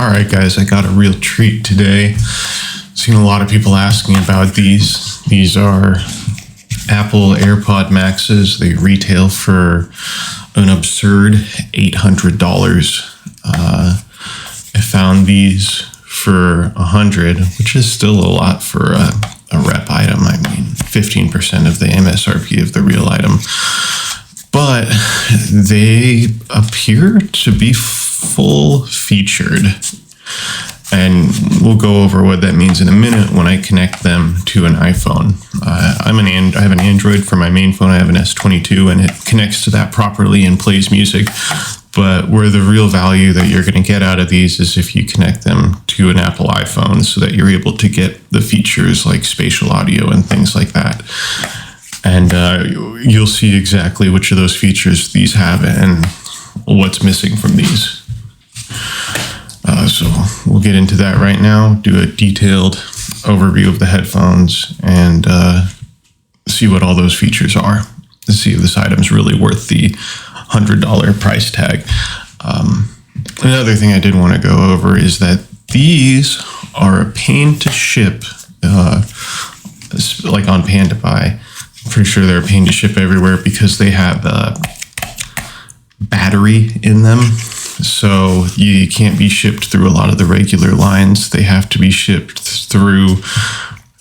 All right, guys, I got a real treat today. Seen a lot of people asking about these. These are Apple Airpod Maxes. They retail for an absurd $800. I found these for $100, which is still a lot for a rep item. I mean, 15% of the MSRP of the real item. But they appear to be full featured. And we'll go over what that means in a minute when I connect them to an iPhone. I have an Android for my main phone. I have an S22, and it connects to that properly and plays music. But where the real value that you're going to get out of these is if you connect them to an Apple iPhone so that you're able to get the features like spatial audio and things like that. And you'll see exactly which of those features these have and what's missing from these. So we'll get into that right now, do a detailed overview of the headphones, and see what all those features are, to see if this item's really worth the $100 price tag. Another thing I did want to go over is that these are a pain to ship, like on Panda Buy. I'm pretty sure they're a pain to ship everywhere because they have battery in them. So you can't be shipped through a lot of the regular lines. They have to be shipped through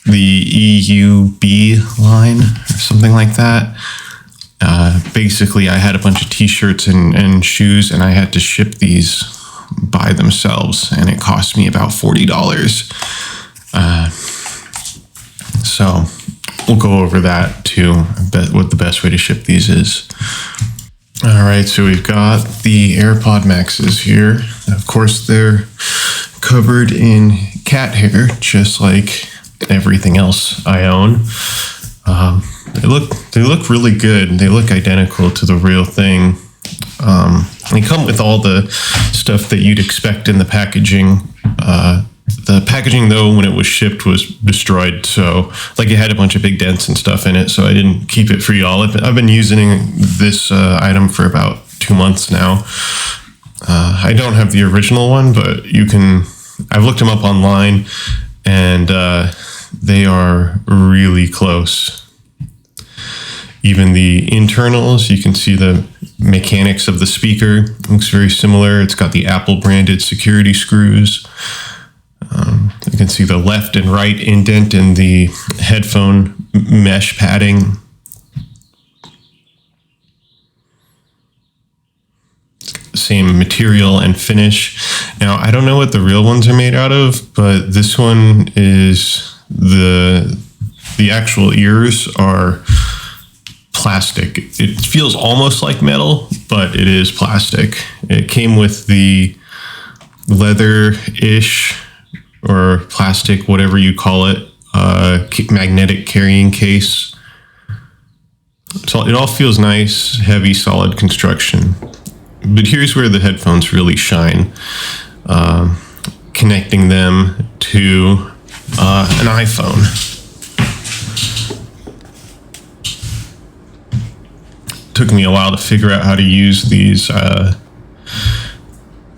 the EUB line or something like that. Basically, I had a bunch of t-shirts and shoes, and I had to ship these by themselves, and it cost me about $40. So we'll go over that too, what the best way to ship these is. All right, so we've got the AirPod Maxes here. Of course, they're covered in cat hair, just like everything else I own. They look really good. They look identical to the real thing. They come with all the stuff that you'd expect in the packaging. The packaging, though, when it was shipped, was destroyed. So, like, it had a bunch of big dents and stuff in it, so I didn't keep it for y'all. I've been using this item for about 2 months now. I don't have the original one, but I've looked them up online, and they are really close. Even the internals, you can see the mechanics of the speaker. It looks very similar. It's got the Apple branded security screws. You can see the left and right indent in the headphone mesh padding. Same material and finish. Now, I don't know what the real ones are made out of, but this one is the actual ears are plastic. It feels almost like metal, but it is plastic. It came with the leather-ish or plastic, whatever you call it, magnetic carrying case. It all feels nice, heavy, solid construction. But here's where the headphones really shine. Connecting them to an iPhone. Took me a while to figure out how to use these.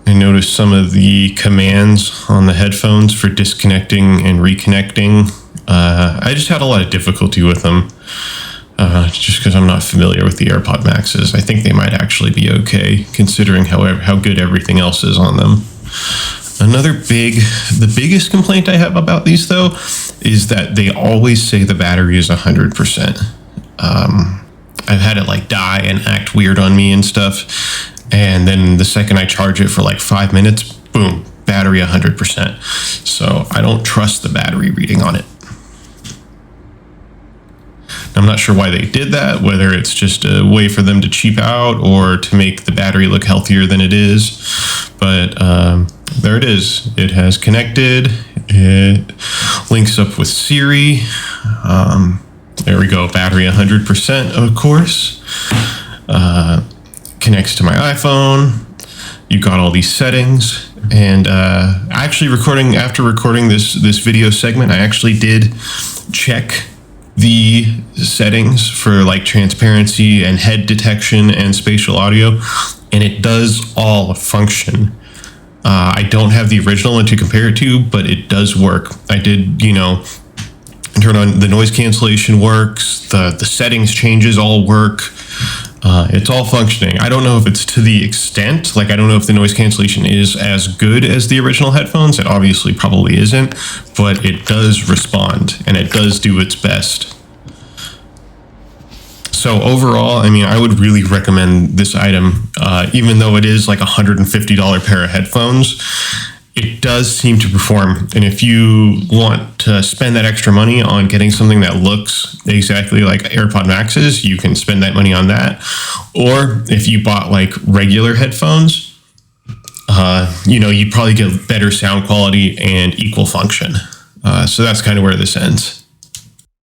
I noticed some of the commands on the headphones for disconnecting and reconnecting. I just had a lot of difficulty with them, just because I'm not familiar with the AirPod Maxes. I think they might actually be okay, considering how good everything else is on them. The biggest complaint I have about these, though, is that they always say the battery is 100%. I've had it die and act weird on me and stuff. And then the second I charge it for 5 minutes, boom, battery 100%. So I don't trust the battery reading on it. I'm not sure why they did that, whether it's just a way for them to cheap out or to make the battery look healthier than it is. But there it is. It has connected. It links up with Siri. There we go, battery 100%, of course. Connects to my iPhone. You've got all these settings, and after recording this video segment, I actually did check the settings for transparency and head detection and spatial audio, and it does all function. I I don't have the original one to compare it to, but it does work. I did, turn on the noise cancellation works, the settings changes all work. It's all functioning. I don't know if it's to the extent, I don't know if the noise cancellation is as good as the original headphones. It obviously probably isn't, but it does respond and it does do its best. So overall, I would really recommend this item, even though it is like $150 pair of headphones. It does seem to perform. And if you want to spend that extra money on getting something that looks exactly like AirPod Maxes, you can spend that money on that. Or if you bought regular headphones, you'd probably get better sound quality and equal function. So that's kind of where this ends.